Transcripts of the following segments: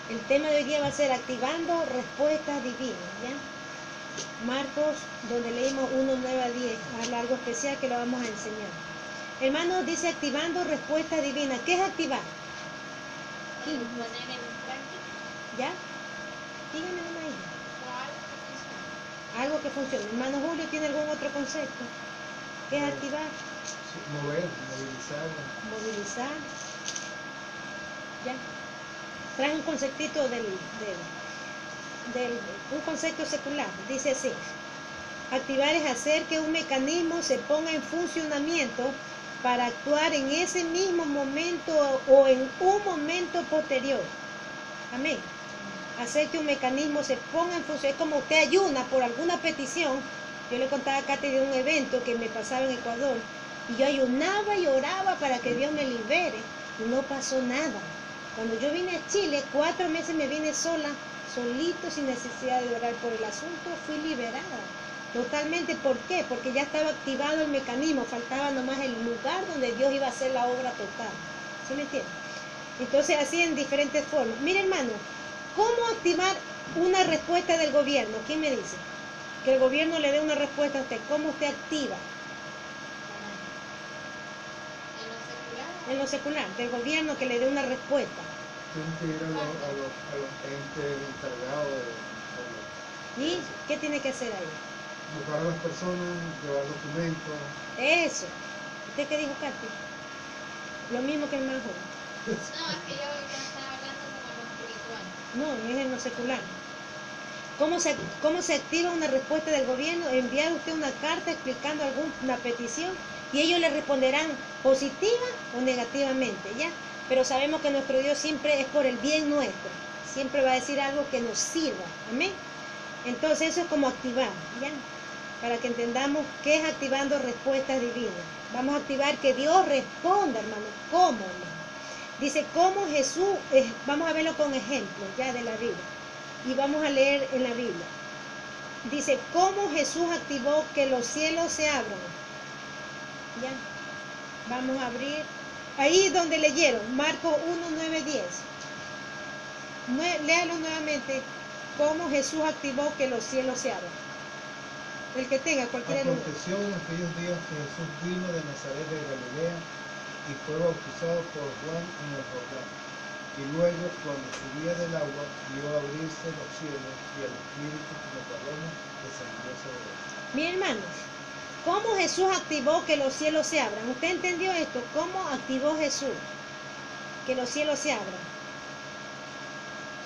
El tema de hoy día va a ser activando respuestas divinas, ¿ya? Marcos, donde leímos 1, 9 a 10, habla algo especial que lo vamos a enseñar. Hermanos, dice activando respuestas divinas. ¿Qué es activar? Poner en práctica. ¿Ya? Díganme una ahí. O algo que funcione. Algo que funcione. Hermano Julio, ¿tiene algún otro concepto? ¿Qué es activar? Mover, movilizar. Movilizar. ¿Ya? Trae un conceptito un concepto secular. Dice así. Activar es hacer que un mecanismo se ponga en funcionamiento para actuar en ese mismo momento o en un momento posterior. Amén. Hacer que un mecanismo se ponga en función. Es como usted ayuna por alguna petición. Yo le contaba a Katy de un evento que me pasaba en Ecuador. Y yo ayunaba y oraba para que Dios me libere. Y no pasó nada. Cuando yo vine a Chile, 4 meses me vine sola, solito, sin necesidad de orar por el asunto. Fui liberada. Totalmente. ¿Por qué? Porque ya estaba activado el mecanismo. Faltaba nomás el lugar donde Dios iba a hacer la obra total. ¿Sí me entiende? Entonces, así en diferentes formas. Mire, hermano, ¿cómo activar una respuesta del gobierno? ¿Quién me dice? Que el gobierno le dé una respuesta a usted. ¿Cómo usted activa? En lo secular, del gobierno que le dé una respuesta. Tienen que ir a los entes encargados ¿Y qué tiene que hacer ahí? buscar a las personas, llevar documentos. Eso. ¿Usted qué dijo, Katy? Lo mismo que el más joven. No, es que yo estaba hablando como lo espiritual. No, es en lo secular. ¿Cómo se activa una respuesta del gobierno? Enviar usted una carta explicando alguna petición y ellos le responderán positiva o negativamente, ¿ya? Pero sabemos que nuestro Dios siempre es por el bien nuestro. Siempre va a decir algo que nos sirva. Amén. Entonces eso es como activar, ¿ya? Para que entendamos qué es activando respuestas divinas. Vamos a activar que Dios responda, hermano. ¿Cómo, hermano? Dice, ¿cómo Jesús? Vamos a verlo con ejemplos ya de la Biblia. Y vamos a leer en la Biblia. Dice, ¿cómo Jesús activó que los cielos se abran? Ya. Vamos a abrir. Ahí donde leyeron, Marcos 1, 9, 10. Léalo nuevamente. ¿Cómo Jesús activó que los cielos se abran? El que tenga cualquier lugar. Aconteció en aquellos días que Jesús vino de Nazaret de Galilea y fue bautizado por Juan en el Jordán. Y luego, cuando subía del agua, vio abrirse los cielos y el Espíritu como paloma descendió sobre él. Mis hermanos, ¿cómo Jesús activó que los cielos se abran? ¿Usted entendió esto? ¿Cómo activó Jesús que los cielos se abran?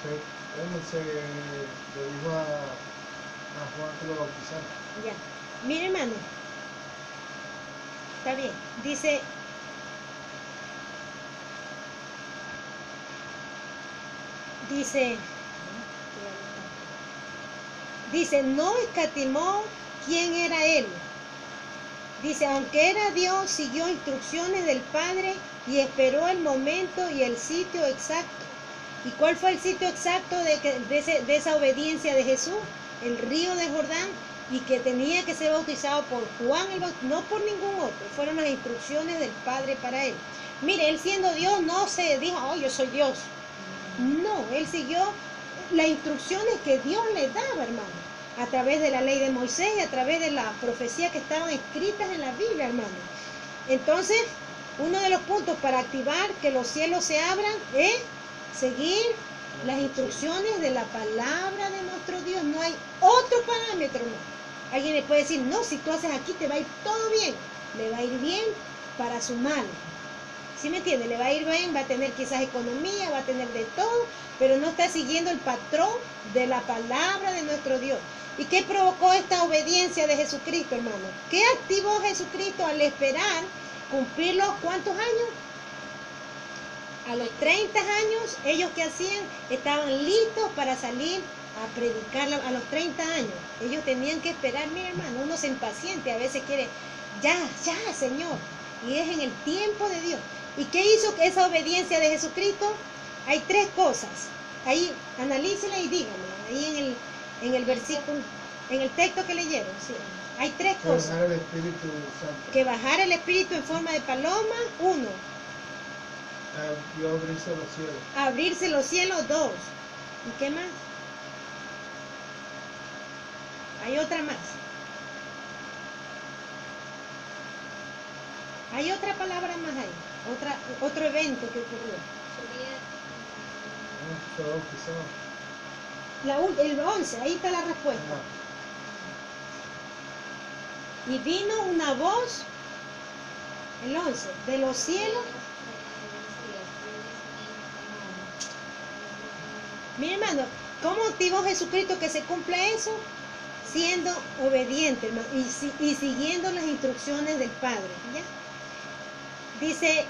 Se le dijo a Juan que lo bautizara. Ya. Mire, hermano. Está bien. Dice, no escatimó quién era él. Dice, aunque era Dios, siguió instrucciones del Padre y esperó el momento y el sitio exacto. ¿Y cuál fue el sitio exacto de esa obediencia de Jesús? El río de Jordán, y que tenía que ser bautizado por Juan el Bautista, no por ningún otro. Fueron las instrucciones del Padre para él. Mire, él siendo Dios no se dijo, oh, yo soy Dios. No, él siguió las instrucciones que Dios le daba, hermano, a través de la ley de Moisés y a través de las profecías que estaban escritas en la Biblia, hermano. Entonces, uno de los puntos para activar que los cielos se abran es seguir las instrucciones de la palabra de nuestro Dios. No hay otro parámetro, no. Alguien le puede decir, no, si tú haces aquí te va a ir todo bien. Le va a ir bien para su mal. ¿Sí me entiende? Le va a ir bien, va a tener quizás economía, va a tener de todo, pero no está siguiendo el patrón de la palabra de nuestro Dios. ¿Y qué provocó esta obediencia de Jesucristo, hermano? ¿Qué activó Jesucristo al esperar cumplir los cuántos años? A los 30 años, ellos que hacían, estaban listos para salir a predicar a los 30 años. Ellos tenían que esperar, mira, hermano, uno se impaciente, a veces quiere, ya, Señor. Y es en el tiempo de Dios. ¿Y qué hizo esa obediencia de Jesucristo? Hay 3 cosas. Ahí, analícela y dígame. Ahí en el versículo, en el texto que leyeron, sí. Hay 3 cosas. Bajar el Espíritu Santo. Que bajara el Espíritu en forma de paloma, 1. vio abrirse los cielos. Abrirse los cielos, 2. ¿Y qué más? Hay otra más. Hay otra palabra más ahí. Otro evento que ocurrió. Subía, Fue bautizado. El 11, ahí está la respuesta. Ajá. Y vino una voz, el 11, de los cielos. Mi hermano, ¿cómo motivó Jesucristo que se cumpla eso? Siendo obediente, hermano, y siguiendo las instrucciones del Padre. ¿Ya? Dice,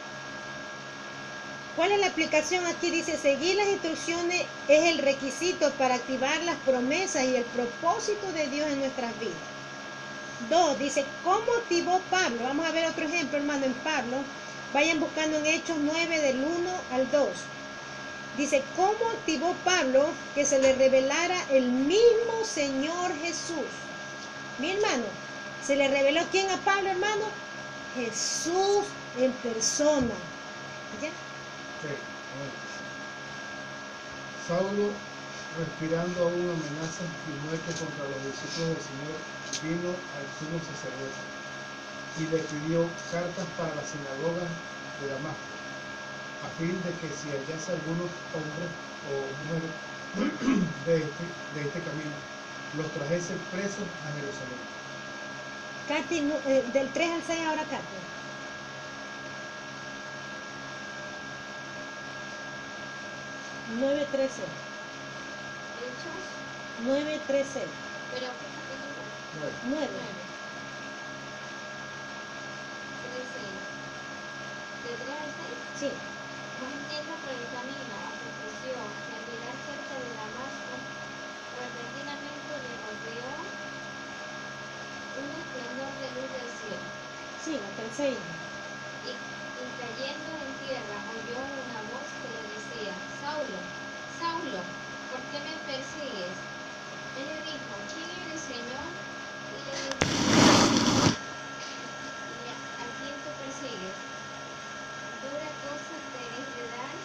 ¿cuál es la aplicación aquí? Dice, seguir las instrucciones es el requisito para activar las promesas y el propósito de Dios en nuestras vidas. 2, dice, ¿cómo activó Pablo? Vamos a ver otro ejemplo, hermano, en Pablo. Vayan buscando en Hechos 9, del 1 al 2. Dice, ¿cómo activó Pablo que se le revelara el mismo Señor Jesús? Mi hermano, ¿se le reveló quién a Pablo, hermano? Jesús en persona. ¿Ya? Sí, Saulo, respirando aún amenazas y muerte contra los discípulos del Señor, vino al sumo sacerdote y le pidió cartas para la sinagoga de Damasco, a fin de que si hallase algunos hombres o mujeres de este camino, los trajese presos a Jerusalén. Katy, del 3 al 6 ahora, Katy. Hechos, 9:13. pero ¿qué capítulo? 9. 13. ¿De 3 al 6? Sí. Más yendo por el camino, aconteció que al llegar cerca de Damasco, repentinamente le rodeó un esplendor de luz del cielo. Sí, hasta el 6. Y cayendo en tierra oyó una voz que le decía, Saulo, Saulo, ¿por qué me persigues? Él le dijo, ¿quién eres, Señor? Y le dijo, ¿a quién tú persigues? Dura cosa te es de dar,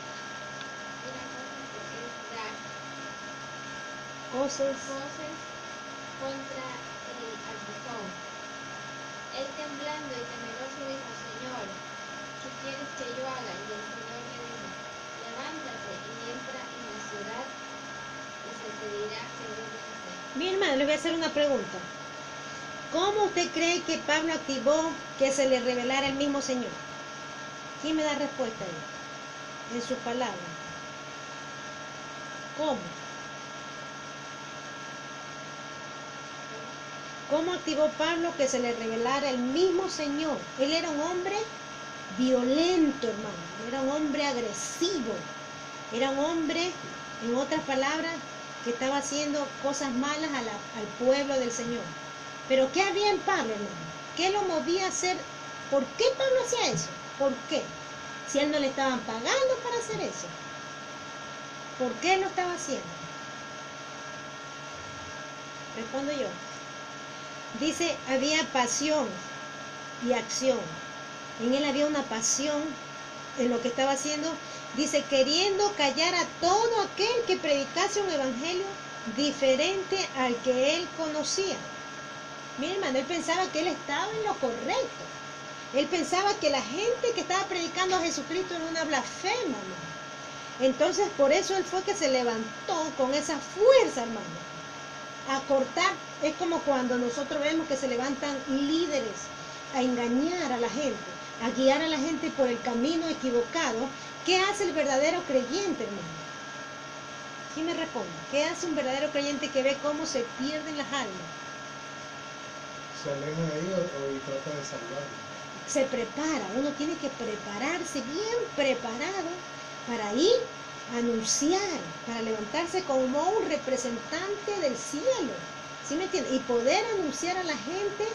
Cosas. voces contra el aguijón. Él temblando y temeroso dijo, Señor, ¿qué quieres que yo haga? Y el Señor le dijo, levántate y entra en la ciudad y se te dirá que debes hacer. Mi hermano, le voy a hacer una pregunta. ¿Cómo usted cree que Pablo activó que se le revelara el mismo Señor? ¿Quién me da respuesta ahí? En sus palabras. ¿Cómo? ¿Cómo activó Pablo que se le revelara el mismo Señor? Él era un hombre violento, hermano. Era un hombre agresivo. Era un hombre, en otras palabras, que estaba haciendo cosas malas al pueblo del Señor. Pero ¿qué había en Pablo, hermano? ¿Qué lo movía a hacer? ¿Por qué Pablo hacía eso? ¿Por qué? Si a él no le estaban pagando para hacer eso. ¿Por qué lo estaba haciendo? Respondo yo. Dice, había pasión y acción. En él había una pasión en lo que estaba haciendo. Dice, queriendo callar a todo aquel que predicase un evangelio diferente al que él conocía. Mi hermano, él pensaba que él estaba en lo correcto. Él pensaba que la gente que estaba predicando a Jesucristo era una blasfema, hermano. Entonces, por eso él fue que se levantó con esa fuerza, hermano. A cortar, es como cuando nosotros vemos que se levantan líderes a engañar a la gente, a guiar a la gente por el camino equivocado. ¿Qué hace el verdadero creyente, hermano? ¿Quién me responde? ¿Qué hace un verdadero creyente que ve cómo se pierden las almas? Se aleja de ahí y trata de salvarlo. Se prepara, uno tiene que prepararse bien preparado para ir a anunciar, para levantarse como un representante del cielo, ¿sí me entiende? Y poder anunciar a la gente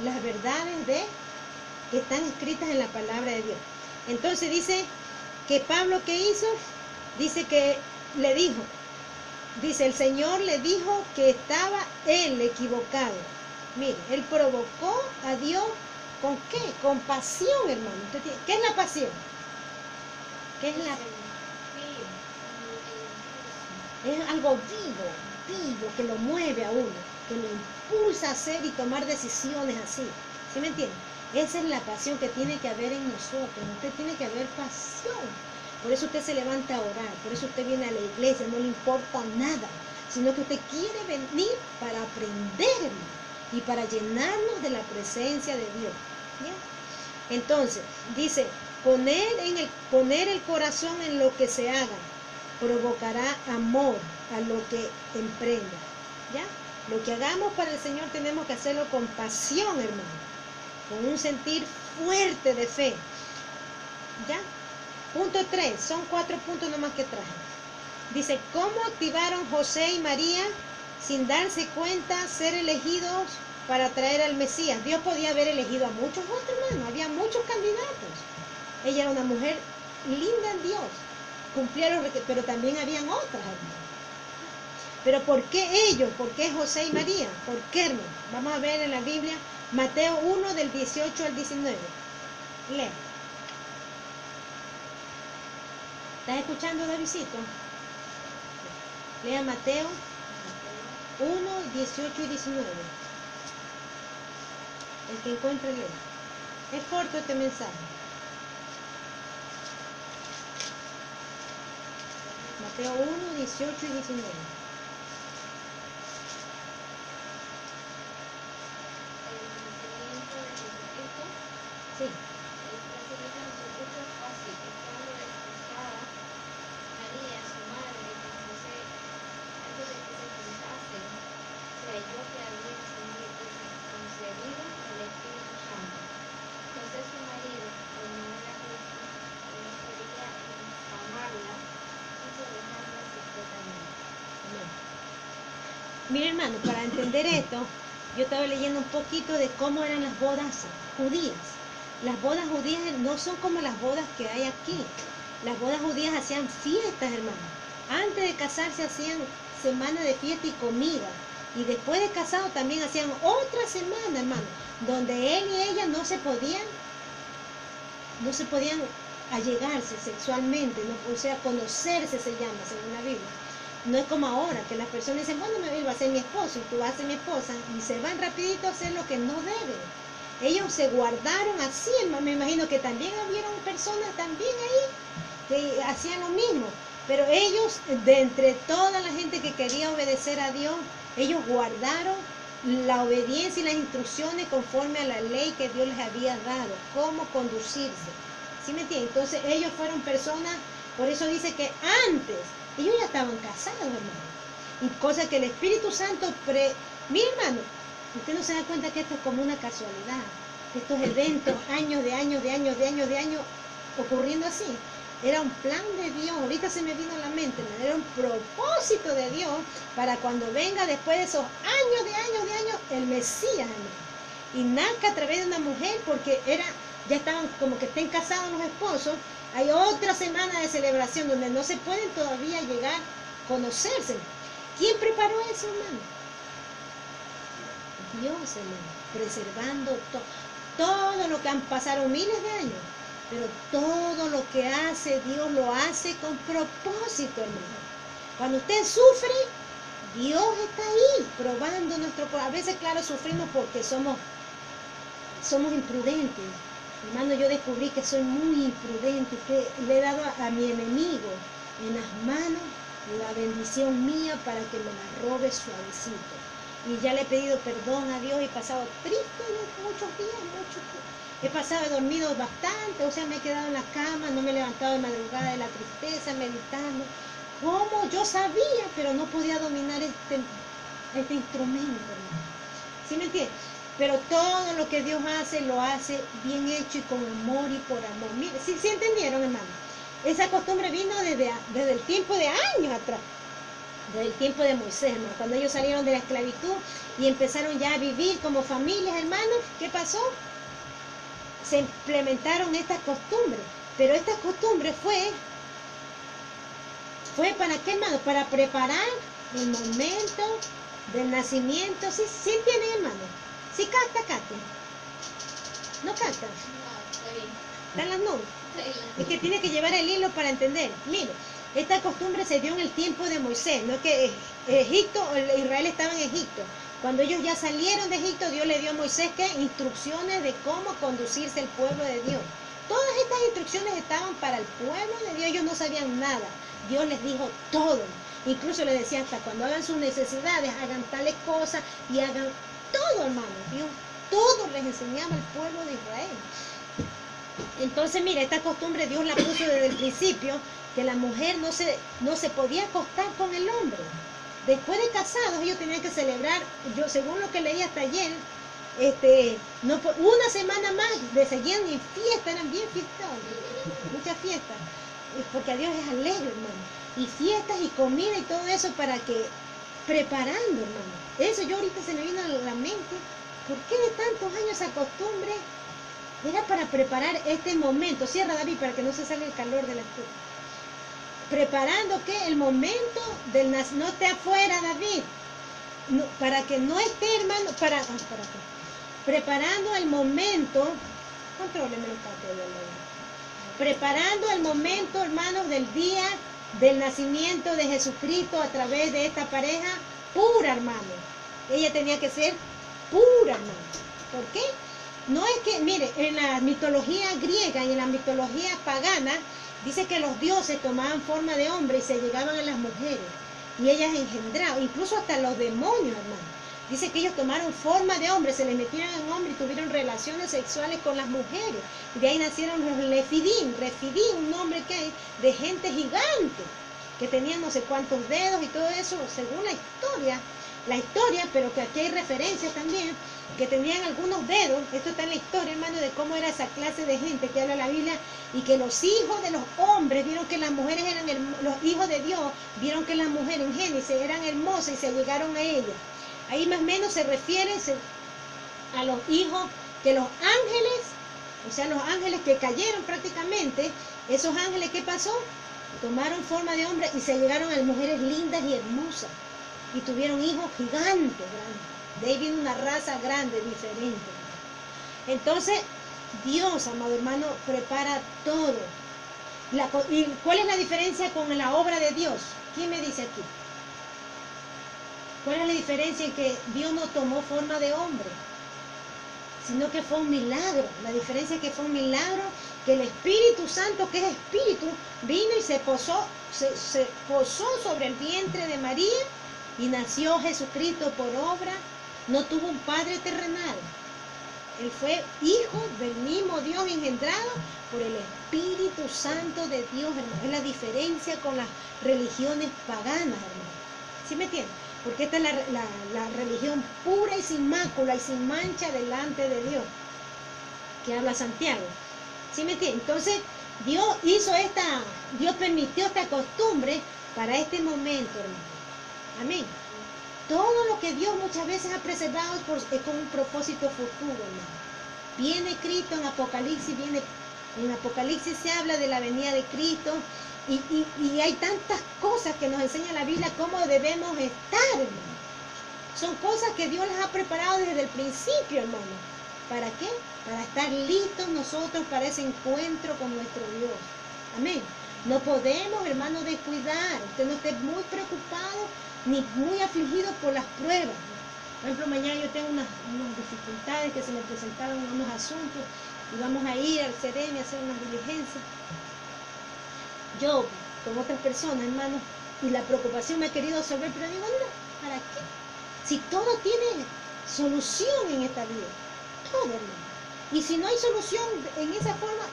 las verdades que están escritas en la palabra de Dios. Entonces dice que Pablo, ¿qué hizo? Dice que le dijo, dice, el Señor le dijo que estaba él equivocado. Mire, él provocó a Dios, ¿con qué? Con pasión, hermano. ¿Qué es la pasión? ¿Qué es la? Sí, Es algo vivo, que lo mueve a uno, que lo impulsa a hacer y tomar decisiones así. ¿Sí me entiende? Esa es la pasión que tiene que haber en nosotros. Usted tiene que haber pasión. Por eso usted se levanta a orar, por eso usted viene a la iglesia, no le importa nada, sino que usted quiere venir para aprender, hermano, y para llenarnos de la presencia de Dios. ¿Ya? Entonces, dice, poner el corazón en lo que se haga provocará amor a lo que emprenda. ¿Ya? Lo que hagamos para el Señor tenemos que hacerlo con pasión, hermano, con un sentir fuerte de fe. ¿Ya? Punto 3, son 4 puntos nomás que traje. Dice, ¿cómo activaron José y María sin darse cuenta ser elegidos para traer al Mesías? Dios podía haber elegido a muchos otros, hermano, había muchos candidatos. Ella era una mujer linda en Dios, cumplía los requisitos, pero también habían otras, hermano. Pero ¿por qué ellos? ¿Por qué José y María? ¿Por qué, hermano? Vamos a ver en la Biblia, Mateo 1 del 18 al 19. Lee. ¿Estás escuchando, Davidcito? Lea Mateo 1, 18 y 19. El que encuentre, lee. Es corto este mensaje. Mateo 1, 18 y 19. Sí. Mira, hermano, para entender esto, yo estaba leyendo un poquito de cómo eran las bodas judías. Las bodas judías no son como las bodas que hay aquí. Las bodas judías hacían fiestas, hermano. Antes de casarse hacían semana de fiesta y comida. Y después de casado también hacían otra semana, hermano, donde él y ella no se podían allegarse sexualmente, ¿no? O sea, conocerse se llama, según la Biblia. No es como ahora, que las personas dicen, bueno, él va a ser mi esposo y tú vas a ser mi esposa, y se van rapidito a hacer lo que no deben. Ellos se guardaron así, me imagino que también hubieron personas también ahí que hacían lo mismo, pero ellos, de entre toda la gente que quería obedecer a Dios, ellos guardaron la obediencia y las instrucciones conforme a la ley que Dios les había dado, cómo conducirse. ¿Sí me entienden? Entonces ellos fueron personas, por eso dice que antes, ellos ya estaban casados, hermano. Y cosa que el Espíritu Santo, mi hermano, usted no se da cuenta que esto es como una casualidad. Estos eventos, años de años, ocurriendo así. Era un plan de Dios. Ahorita se me vino a la mente, era un propósito de Dios para cuando venga después de esos años de años, el Mesías, hermano. Y nazca a través de una mujer, porque ya estaban como que estén casados los esposos. Hay otra semana de celebración donde no se pueden todavía llegar a conocerse. ¿Quién preparó eso, hermano? Dios, hermano, preservando todo lo que han pasado miles de años, pero todo lo que hace Dios lo hace con propósito, hermano. Cuando usted sufre, Dios está ahí probando nuestro corazón. A veces, claro, sufrimos porque somos imprudentes. Hermano, yo descubrí que soy muy imprudente, que le he dado a mi enemigo en las manos la bendición mía para que me la robe suavecito. Y ya le he pedido perdón a Dios, he pasado triste muchos días. He pasado, he dormido bastante, o sea, me he quedado en la cama, no me he levantado de madrugada de la tristeza, meditando. ¿Cómo? Yo sabía, pero no podía dominar este instrumento, hermano. ¿Sí me entiendes? Pero todo lo que Dios hace, lo hace bien hecho y con amor y por amor. Mire, ¿sí entendieron, hermano? Esa costumbre vino desde el tiempo de años atrás, desde el tiempo de Moisés, hermano. Cuando ellos salieron de la esclavitud y empezaron ya a vivir como familias, hermanos, ¿qué pasó? Se implementaron estas costumbres. Pero esta costumbre fue para qué, hermano? Para preparar el momento del nacimiento. ¿Sí entienden, hermano? ¿Sí capta, Katy? ¿No capta? No, está bien. ¿Están las nubes? Es que tiene que llevar el hilo para entender. Mire, esta costumbre se dio en el tiempo de Moisés, no es que Israel estaba en Egipto. Cuando ellos ya salieron de Egipto, Dios le dio a Moisés ¿qué? Instrucciones de cómo conducirse el pueblo de Dios. Todas estas instrucciones estaban para el pueblo de Dios, ellos no sabían nada. Dios les dijo todo. Incluso les decía hasta cuando hagan sus necesidades, hagan tales cosas y hagan todo, hermano. Dios todo les enseñaba al pueblo de Israel. Entonces, mira, esta costumbre Dios la puso desde el principio, que la mujer no se podía acostar con el hombre. Después de casados, ellos tenían que celebrar, yo según lo que leí hasta ayer, una semana más de seguían en fiesta, eran bien fiestas, muchas fiestas, porque a Dios es alegre, hermano, y fiestas y comida y todo eso para que, preparando, hermano, eso yo ahorita se me vino a la mente, ¿por qué de tantos años esa costumbre? Era para preparar este momento, cierra David para que no se salga el calor de la estufa. Preparando ¿qué? El momento del nacimiento, no esté afuera David, no, para que no esté hermano, preparando el momento, contróleme el patio, preparando el momento, hermanos, del día del nacimiento de Jesucristo a través de esta pareja pura, hermano. Ella tenía que ser pura, hermano. ¿Por qué? No es que, mire, en la mitología griega y en la mitología pagana, dice que los dioses tomaban forma de hombre y se llegaban a las mujeres. Y ellas engendraban, incluso hasta los demonios, hermano. Dice que ellos tomaron forma de hombre, se les metieron en hombre y tuvieron relaciones sexuales con las mujeres. Y de ahí nacieron los Refidín, un nombre que hay de gente gigante, que tenían no sé cuántos dedos y todo eso, según la historia, pero que aquí hay referencias también, que tenían algunos dedos. Esto está en la historia, hermano, de cómo era esa clase de gente que habla la Biblia, y que los hijos de los hombres vieron que las mujeres eran, los hijos de Dios vieron que las mujeres en Génesis eran hermosas y se llegaron a ellas. Ahí más o menos se refiere a los hijos que los ángeles, o sea, los ángeles que cayeron prácticamente, esos ángeles, ¿qué pasó? Tomaron forma de hombre y se llegaron a mujeres lindas y hermosas. Y tuvieron hijos gigantes, grandes. De ahí viene una raza grande, diferente. Entonces, Dios, amado hermano, prepara todo. ¿Y cuál es la diferencia con la obra de Dios? ¿Quién me dice aquí? ¿Cuál es la diferencia en que Dios no tomó forma de hombre? Sino que fue un milagro. La diferencia es que fue un milagro, que el Espíritu Santo, que es Espíritu, vino y se posó sobre el vientre de María, y nació Jesucristo por obra. No tuvo un padre terrenal. Él fue hijo del mismo Dios engendrado por el Espíritu Santo de Dios, hermano. Es la diferencia con las religiones paganas, hermano. ¿Sí me entienden? Porque esta es la religión pura y sin mácula y sin mancha delante de Dios, que habla Santiago. ¿Sí me entienden? Entonces, Dios permitió esta costumbre para este momento, hermano. Amén. Todo lo que Dios muchas veces ha preservado es con un propósito futuro, hermano. Viene Cristo en Apocalipsis, en Apocalipsis se habla de la venida de Cristo, y hay tantas cosas que nos enseña la Biblia cómo debemos estar, hermano. Son cosas que Dios las ha preparado desde el principio, hermano. ¿Para qué? Para estar listos nosotros para ese encuentro con nuestro Dios. Amén. No podemos, hermano, descuidar. Usted no esté muy preocupado ni muy afligido por las pruebas. Por ejemplo, mañana yo tengo unas dificultades que se me presentaron, unos asuntos, y vamos a ir al CEREMI a hacer unas diligencias. Yo, con otras personas, hermano, y la preocupación me ha querido resolver, pero digo, no, ¿para qué? Si todo tiene solución en esta vida, todo, hermano. Y si no hay solución en esa forma,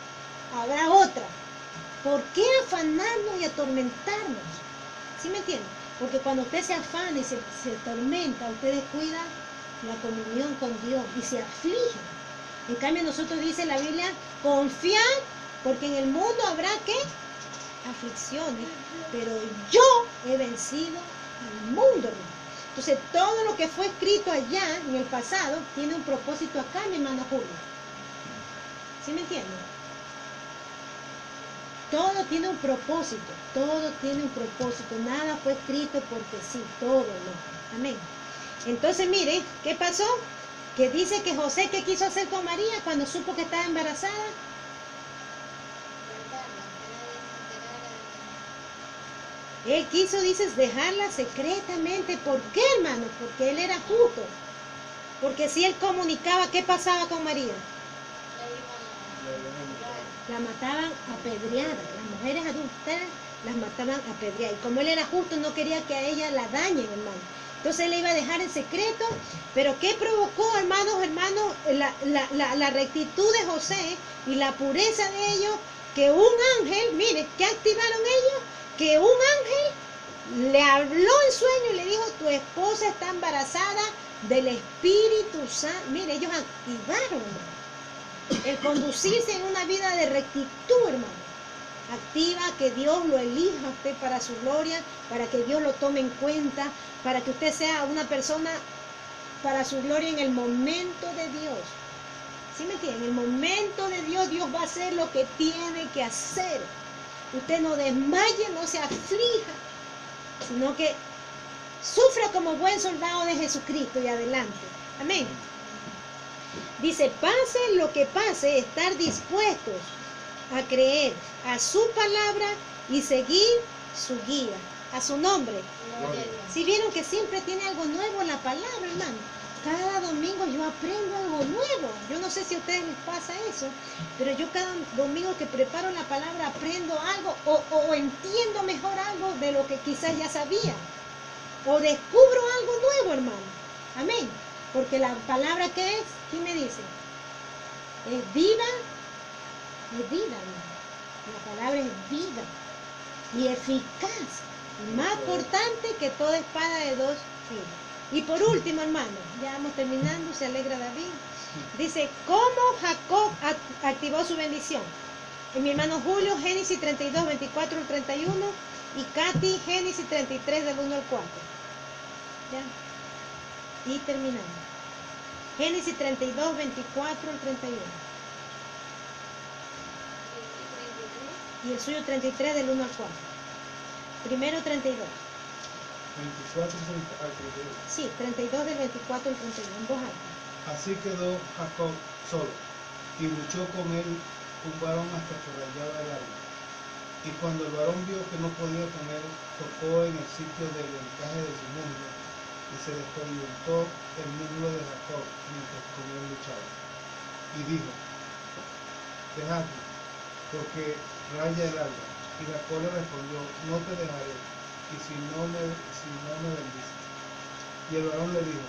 habrá otra. ¿Por qué afanarnos y atormentarnos? ¿Sí me entienden? Porque cuando usted se afana y se atormenta, usted descuida la comunión con Dios y se aflige. En cambio, nosotros dice la Biblia, confiad, porque en el mundo habrá ¿qué? Aflicciones, pero yo he vencido al mundo, hermano. Entonces, todo lo que fue escrito allá en el pasado tiene un propósito acá, mi hermano Julio. ¿Sí me entienden? Todo tiene un propósito, nada fue escrito porque sí, todo, ¿no? Amén. Entonces, mire, ¿qué pasó? Que dice que José, ¿qué quiso hacer con María cuando supo que estaba embarazada? Él quiso, dices, dejarla secretamente. ¿Por qué, hermano? Porque él era justo. Porque si él comunicaba, ¿qué pasaba con María? La mataban apedreada. Las mujeres adúlteras las mataban apedreadas. Y como él era justo, no quería que a ella la dañen, hermano. Entonces él le iba a dejar en secreto. Pero ¿qué provocó, hermanos, la rectitud de José y la pureza de ellos? Que un ángel, mire, ¿qué activaron ellos? Que un ángel le habló en sueño y le dijo, tu esposa está embarazada del Espíritu Santo. Mire, ellos activaron, hermano, el conducirse en una vida de rectitud, hermano. Activa que Dios lo elija a usted para su gloria, para que Dios lo tome en cuenta, para que usted sea una persona para su gloria en el momento de Dios. ¿Sí me entienden? En el momento de Dios, Dios va a hacer lo que tiene que hacer. Usted no desmaye, no se aflija, sino que sufra como buen soldado de Jesucristo y adelante. Amén. Dice, pase lo que pase, estar dispuestos a creer a su palabra y seguir su guía, a su nombre. Si vieron que siempre tiene algo nuevo en la palabra, hermano. Cada domingo yo aprendo algo nuevo. Yo no sé si a ustedes les pasa eso, pero yo cada domingo que preparo la palabra aprendo algo o entiendo mejor algo de lo que quizás ya sabía. O descubro algo nuevo, hermano. Amén. Porque la palabra, ¿qué es? ¿Quién me dice? Es vida. Es vida, hermano. La palabra es vida y eficaz. Y más importante que toda espada de dos filos. Y por último, hermano, ya vamos terminando, se alegra David. Dice, ¿cómo Jacob activó su bendición? Y mi hermano Julio, Génesis 32, 24 al 31. Y Katy, Génesis 33, del 1 al 4. ¿Ya? Y terminamos. Génesis 32, 24 al 31. Y el suyo 33, del 1 al 4. Primero 32. 24 al 32. Sí, 32 del 24 al 31, en voz alta. Así quedó Jacob solo, y luchó con él un varón hasta que rayaba el alba. Y cuando el varón vio que no podía con él, tocó en el sitio del encaje de su muslo, y se descoyuntó el muslo de Jacob mientras con él luchaba. Y dijo, dejadme, porque raya el alba. Y Jacob le respondió, no te dejaré, y si no me bendices. Y el varón le dijo,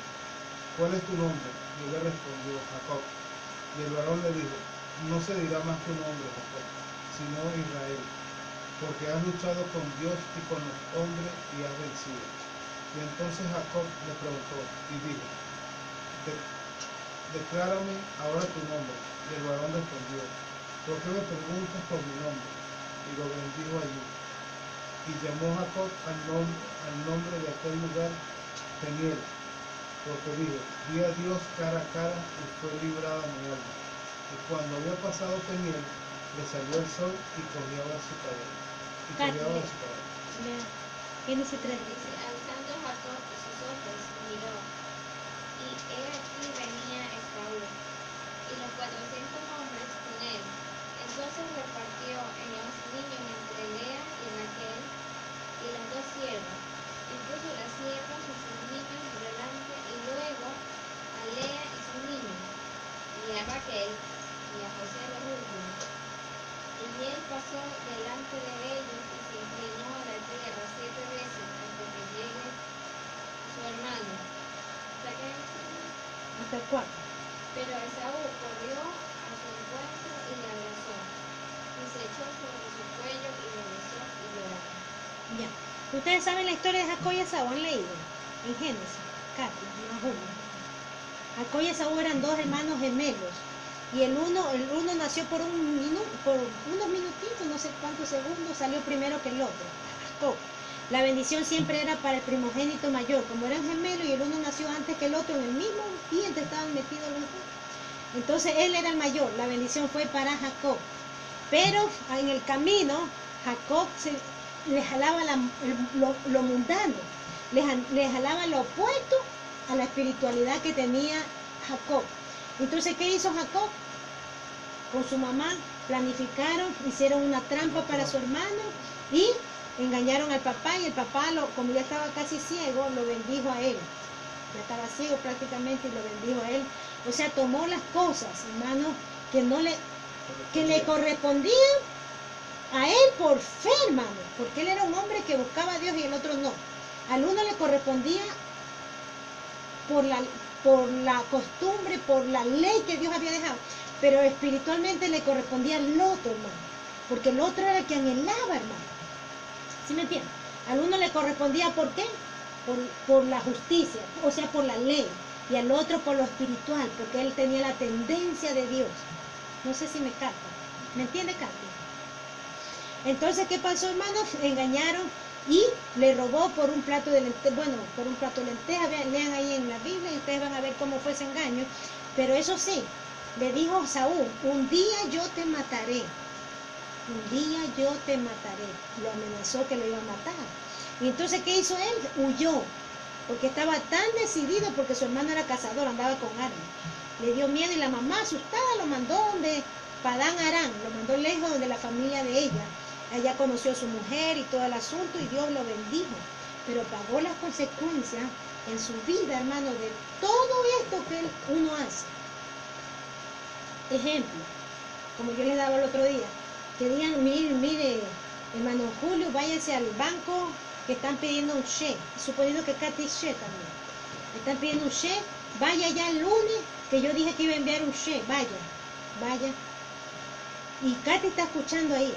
¿cuál es tu nombre? Y él le respondió, Jacob. Y el varón le dijo, no se dirá más tu nombre, Jacob, sino Israel, porque has luchado con Dios y con los hombres y has vencido. Y entonces Jacob le preguntó y dijo, declárame ahora tu nombre. Y el varón respondió, ¿por qué me preguntas por mi nombre? Y lo bendijo allí. Y llamó Jacob al nombre de aquel lugar Peniel, porque dijo, vi a Dios cara a cara y fue librada mi alma. Y cuando había pasado Peniel, le salió el sol y cojeaba su cabello. Génesis 3. Dice, alzando Jacob sus ojos, miró, y he aquí venía Esaú, y los 400 hombres con él. Entonces repartió en los niños entre Lea y Raquel, y las dos siervas, y puso las siervas y sus niños delante, y luego a Lea y sus niños, y a Raquel, y a José los últimos. Y él pasó delante de ellos y se inclinó a la tierra 7 veces hasta que llegue su hermano. ¿Hasta qué? Hasta el 4. Pero Esaú corrió a su encuentro y le abrazó, y se echó sobre su cuello y le besó y lloraba. Ya. Ustedes saben la historia de Jacob y Esaú, ¿han leído? En Génesis, Katy, no Julio. Jacob y Esaú eran dos hermanos gemelos. Y el uno nació por unos minutitos, no sé cuántos segundos, salió primero que el otro. Jacob. La bendición siempre era para el primogénito mayor. Como eran gemelos y el uno nació antes que el otro, en el mismo vientre estaban metidos los dos. Entonces él era el mayor, la bendición fue para Jacob. Pero en el camino, Jacob le jalaba lo mundano, le jalaba lo opuesto a la espiritualidad que tenía Jacob. Entonces, ¿qué hizo Jacob? Con su mamá planificaron, hicieron una trampa para su hermano y engañaron al papá y el papá, como ya estaba casi ciego, lo bendijo a él. Ya estaba ciego prácticamente y lo bendijo a él. O sea, tomó las cosas, hermano, que le correspondían a él por fe, hermano, porque él era un hombre que buscaba a Dios y el otro no. Al uno le correspondía por la costumbre, por la ley que Dios había dejado, pero espiritualmente le correspondía al otro, hermano, porque el otro era el que anhelaba, hermano. ¿Sí me entienden? Al uno le correspondía, ¿por qué? Por la justicia, o sea, por la ley, y al otro por lo espiritual, porque él tenía la tendencia de Dios. No sé si me capta. ¿Me entiende, Katy? Entonces, ¿qué pasó, hermanos? Engañaron y le robó por un plato de lentejas. Bueno, por un plato de lentejas. Lean ahí en la Biblia y ustedes van a ver cómo fue ese engaño. Pero eso sí, le dijo a Saúl, un día yo te mataré. Un día yo te mataré. Lo amenazó que lo iba a matar. Y entonces, ¿qué hizo él? Huyó. Porque estaba tan decidido, porque su hermano era cazador, andaba con armas. Le dio miedo y la mamá, asustada, lo mandó donde Padán Aram, lo mandó lejos de la familia de ella. Allá conoció a su mujer y todo el asunto y Dios lo bendijo. Pero pagó las consecuencias en su vida, hermano, de todo esto que uno hace. Ejemplo, como yo les daba el otro día, que digan, mire, hermano Julio, váyase al banco que están pidiendo un cheque, suponiendo que Katy es cheque también. Están pidiendo un cheque, vaya ya el lunes, que yo dije que iba a enviar un cheque, vaya. Y Katy está escuchando ahí.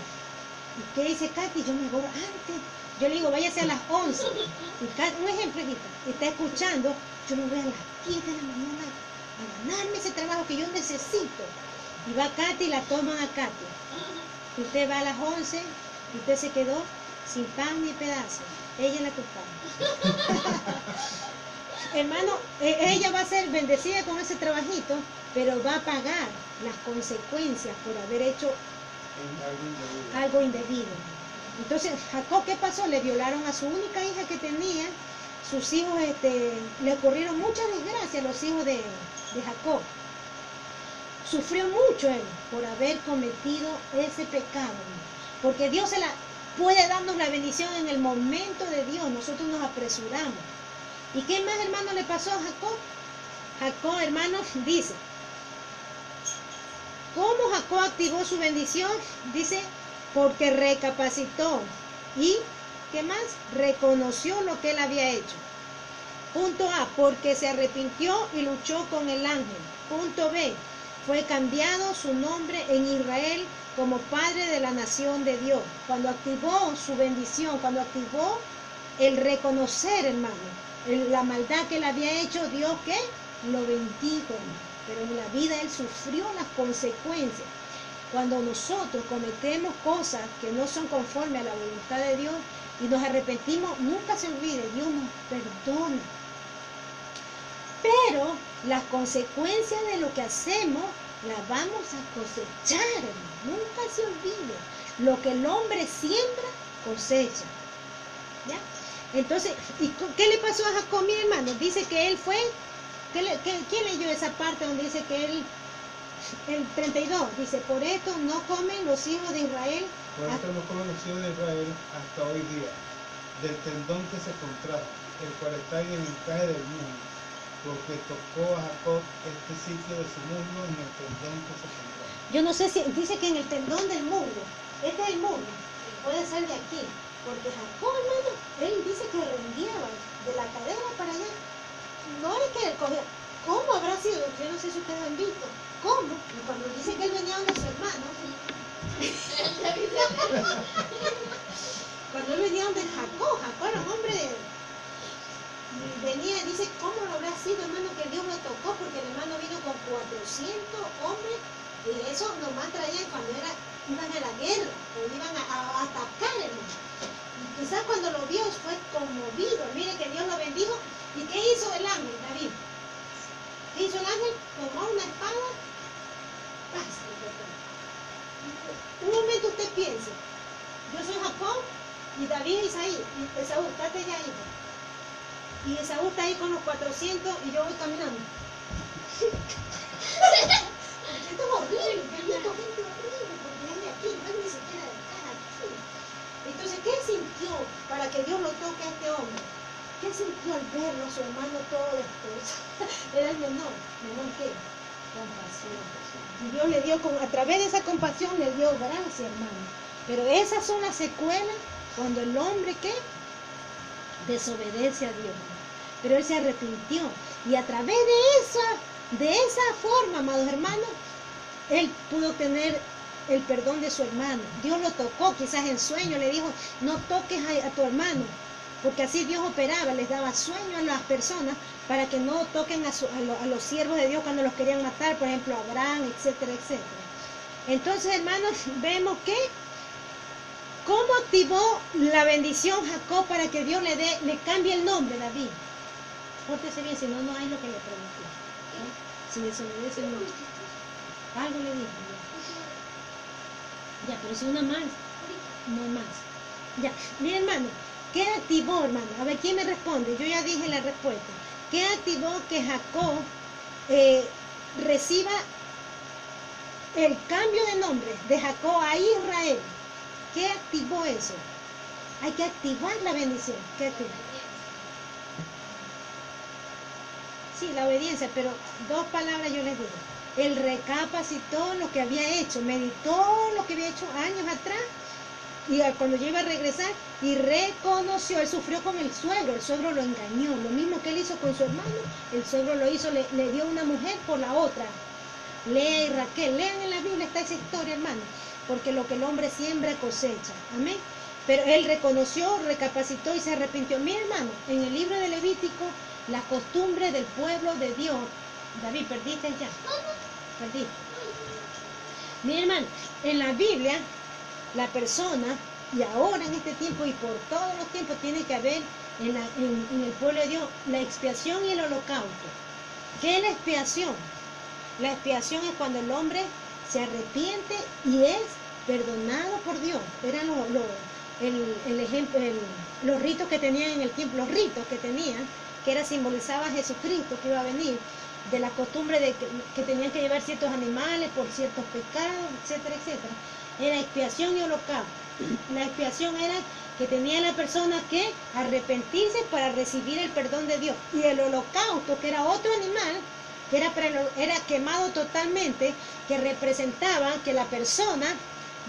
¿Y qué dice Katy? Yo me voy antes. Yo le digo, váyase a las 11. Y Katy, un ejemplo, está escuchando, yo me voy a las 10 de la mañana a ganarme ese trabajo que yo necesito. Y va Katy y la toman a Katy. Y usted va a las 11 y usted se quedó sin pan ni pedazo. Ella es la culpable. Hermano, ella va a ser bendecida con ese trabajito, pero va a pagar las consecuencias por haber hecho algo indebido. Entonces, Jacob, ¿qué pasó? Le violaron a su única hija que tenía. Sus hijos, le ocurrieron muchas desgracias a los hijos de Jacob. Sufrió mucho él por haber cometido ese pecado. Porque Dios puede darnos la bendición en el momento de Dios. Nosotros nos apresuramos. ¿Y qué más, hermano, le pasó a Jacob? Jacob, hermano, dice, ¿cómo Jacob activó su bendición? Dice, porque recapacitó y, ¿qué más? Reconoció lo que él había hecho. Punto A, porque se arrepintió y luchó con el ángel. Punto B, fue cambiado su nombre en Israel como padre de la nación de Dios. Cuando activó su bendición, cuando activó el reconocer, hermano, la maldad que él había hecho, Dios, ¿qué? Lo bendijo, pero en la vida él sufrió las consecuencias. Cuando nosotros cometemos cosas que no son conforme a la voluntad de Dios y nos arrepentimos, nunca se olvide, Dios nos perdona. Pero las consecuencias de lo que hacemos las vamos a cosechar, hermano. Nunca se olvide. Lo que el hombre siembra, cosecha. ¿Ya? Entonces, ¿y qué le pasó a Jacob, mi hermano? Dice que él fue, ¿quién leyó esa parte donde dice que él, el 32, dice, por esto no comen los hijos de Israel? Por esto no comen los hijos de Israel hasta hoy día, del tendón que se contrajo, el cual está en el encaje del muslo, porque tocó a Jacob este sitio de su muslo en el tendón que se contrajo. Yo no sé si, dice que en el tendón del muslo, este es el muslo, puede ser de aquí. Porque Jacob, hermano, él dice que rengueaba de la cadera para allá. No es que él cogía. ¿Cómo habrá sido? Yo no sé si ustedes han visto. ¿Cómo? Y cuando dice que él venía donde su hermano. Cuando él venía donde Jacob era un hombre de... Venía, dice, ¿cómo lo habrá sido, hermano, que Dios lo tocó? Porque el hermano vino con 400 hombres y eso nomás traían cuando iban a la guerra o iban a atacar, hermano. Quizás cuando lo vio fue conmovido. Mire que Dios lo bendijo. ¿Y qué hizo el ángel, David? ¿Qué hizo el ángel? Tomó una espada. Un momento usted piense. Yo soy Jacob y David es Isaí. Y Esaú, estate ya ahí. Y Esaú está ahí con los 400 y yo voy caminando. Esto es horrible. Yo he visto gente horrible porque es de aquí, no es ni siquiera de acá, aquí. Entonces, ¿qué sintió que Dios lo toque a este hombre. ¿Qué sintió al verlo, su hermano todo después? Era el menor. ¿Menor qué? Compasión. Y Dios le dio, a través de esa compasión, le dio gracia, hermano. Pero esas son las secuelas cuando el hombre, ¿qué? Desobedece a Dios. Pero él se arrepintió. Y a través de esa forma, amados hermanos, él pudo tener el perdón de su hermano. Dios lo tocó, quizás en sueño, le dijo, no toques a tu hermano. Porque así Dios operaba, les daba sueño a las personas para que no toquen a los siervos de Dios cuando los querían matar, por ejemplo, a Abraham, etcétera, etcétera. Entonces, hermanos, vemos que cómo activó la bendición Jacob para que Dios le cambie el nombre, David. Pórtese bien, si no, no hay lo que le pregunté. Si desobedece, no. Algo le dijo. Ya, pero si una más, no más. Ya, mire, hermano. ¿Qué activó, hermano? A ver, ¿quién me responde? Yo ya dije la respuesta. ¿Qué activó que Jacob reciba el cambio de nombre de Jacob a Israel? ¿Qué activó eso? Hay que activar la bendición. ¿Qué activó? Sí, la obediencia, pero dos palabras yo les digo. Él recapacitó lo que había hecho, meditó lo que había hecho años atrás. Y cuando yo iba a regresar, y reconoció, él sufrió con el suegro lo engañó, lo mismo que él hizo con su hermano, el suegro lo hizo, le dio una mujer por la otra. Lea y Raquel, lean en la Biblia, está esa historia, hermano, porque lo que el hombre siembra cosecha, amén. Pero él reconoció, recapacitó y se arrepintió. Mira, hermano, en el libro de Levítico, las costumbres del pueblo de Dios. David, perdiste ya, perdiste. Mira, hermano, en la Biblia, la persona, y ahora en este tiempo y por todos los tiempos, tiene que haber en el pueblo de Dios la expiación y el holocausto. ¿Qué es la expiación? La expiación es cuando el hombre se arrepiente y es perdonado por Dios. Eran los ritos que tenían en el tiempo, los ritos que tenían, que era simbolizaba a Jesucristo que iba a venir, de la costumbre de que tenían que llevar ciertos animales por ciertos pecados, etcétera, etcétera. Era expiación y holocausto. La expiación era que tenía la persona que arrepentirse para recibir el perdón de Dios. Y el holocausto, que era otro animal, que era quemado totalmente, que representaba que la persona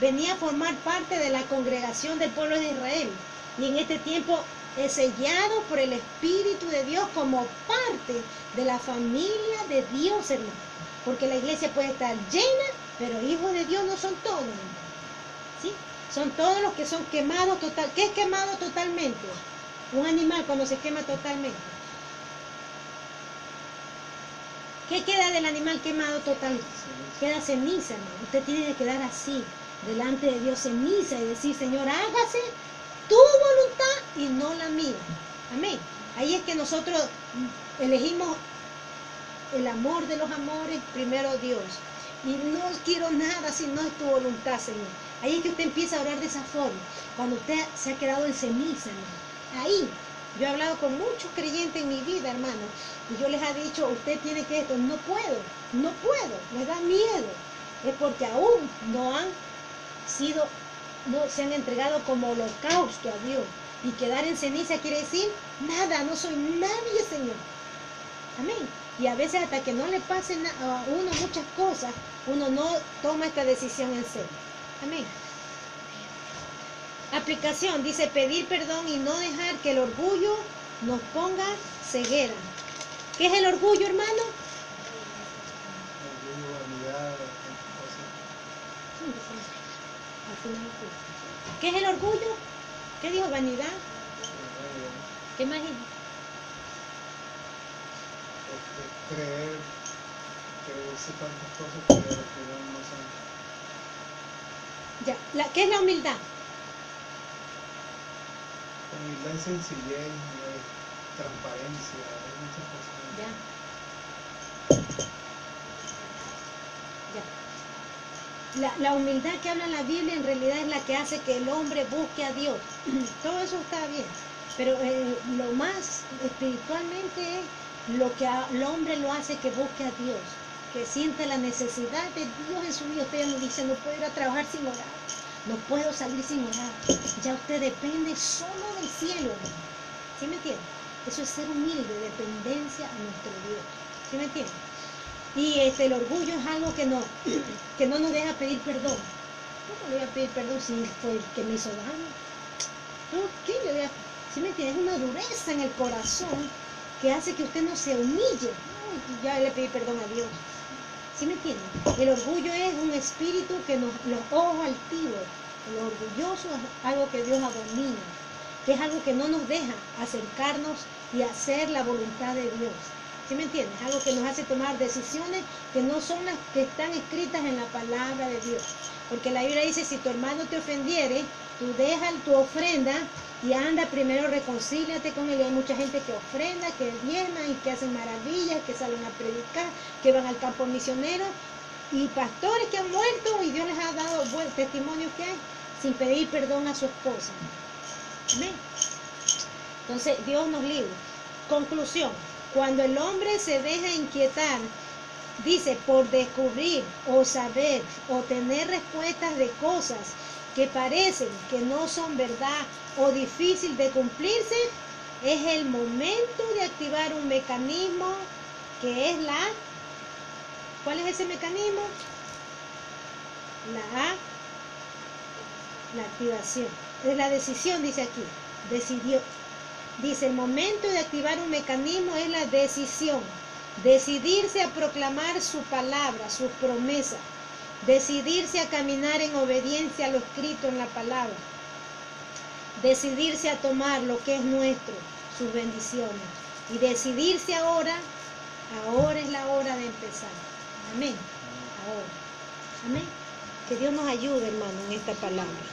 venía a formar parte de la congregación del pueblo de Israel. Y en este tiempo es sellado por el Espíritu de Dios como parte de la familia de Dios, hermano. Porque la iglesia puede estar llena, pero hijos de Dios no son todos, hermano. ¿Sí? Son todos los que son quemados total. ¿Qué es quemado totalmente? Un animal cuando se quema totalmente. ¿Qué queda del animal quemado totalmente? Queda ceniza, hermano. Usted tiene que quedar así, delante de Dios, ceniza, y decir, Señor, hágase tu voluntad y no la mía. Amén. Ahí es que nosotros elegimos el amor de los amores, primero Dios. Y no quiero nada si no es tu voluntad, Señor. Ahí es que usted empieza a orar de esa forma. Cuando usted se ha quedado en ceniza, hermano. Ahí. Yo he hablado con muchos creyentes en mi vida, hermano. Y yo les he dicho, usted tiene que esto. No puedo, me da miedo. Es porque aún no se han entregado como holocausto a Dios. Y quedar en ceniza quiere decir, nada, no soy nadie, Señor. Amén. Y a veces hasta que no le pasen a uno muchas cosas, uno no toma esta decisión en serio. Amén. Aplicación, dice pedir perdón y no dejar que el orgullo nos ponga ceguera. ¿Qué es el orgullo, hermano? Orgullo, vanidad, ¿Qué es el orgullo? ¿Qué dijo? Vanidad. ¿Qué más dijo? Creerse tantas cosas que al final no son. Ya, ¿qué es la humildad? Humildad es sencillez, transparencia, hay muchas cosas. Ya. La humildad que habla en la Biblia en realidad es la que hace que el hombre busque a Dios. Todo eso está bien, pero lo más espiritualmente es lo que el hombre lo hace que busque a Dios, que siente la necesidad de Dios en su vida. Usted ya no dice, no puedo ir a trabajar sin orar, No puedo salir sin orar. Ya usted depende solo del cielo, hermano. ¿Sí me entiende? Eso es ser humilde, dependencia a nuestro Dios. ¿Sí me entiende? Y el orgullo es algo que no nos deja pedir perdón. ¿Cómo le voy a pedir perdón si fue el que me hizo daño? ¿No? ¿Qué le voy a...? ¿Sí me entiende? Es una dureza en el corazón que hace que usted no se humille. Ay, ya le pedí perdón a Dios. ¿Sí me entienden? El orgullo es un espíritu que los ojos altivos, el orgulloso es algo que Dios abomina, que es algo que no nos deja acercarnos y hacer la voluntad de Dios. ¿Sí me entiendes? Algo que nos hace tomar decisiones que no son las que están escritas en la palabra de Dios. Porque la Biblia dice, si tu hermano te ofendiere, tú deja tu ofrenda y anda primero, reconcíliate con él. Y hay mucha gente que ofrenda, que diezma y que hacen maravillas, que salen a predicar, que van al campo misionero. Y pastores que han muerto y Dios les ha dado buen testimonio que hay sin pedir perdón a su esposa. Amén. Entonces, Dios nos libre. Conclusión. Cuando el hombre se deja inquietar, dice, por descubrir o saber o tener respuestas de cosas que parecen que no son verdad o difícil de cumplirse, es el momento de activar un mecanismo que es la... ¿Cuál es ese mecanismo? La activación. Es la decisión, dice aquí. Decidió. Dice, el momento de activar un mecanismo es la decisión. Decidirse a proclamar su palabra, sus promesas. Decidirse a caminar en obediencia a lo escrito en la palabra. Decidirse a tomar lo que es nuestro, sus bendiciones. Y decidirse ahora es la hora de empezar. Amén. Ahora. Amén. Que Dios nos ayude, hermano, en esta palabra.